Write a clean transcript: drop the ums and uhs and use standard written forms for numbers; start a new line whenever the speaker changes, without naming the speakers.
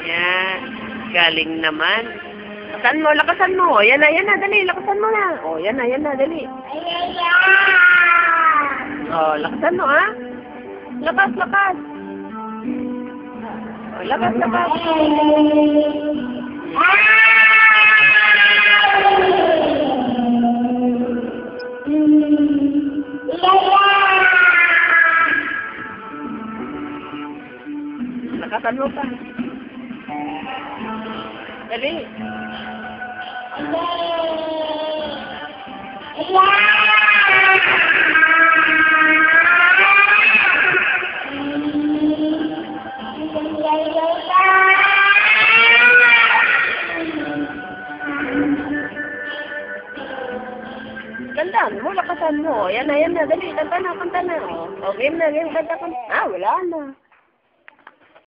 Yan. Galing naman. Lakasan mo. Yan na, dali. Lakasan mo na. Oh, yan na, dali. Oh, lakasan mo, ha? Lakas. Oh, lakas. Lakasan mo pa. Dali. Gandaan mo, lakasan mo. Yan na, dali. Kanta na. Oh, game na, kanta. Ah, wala na.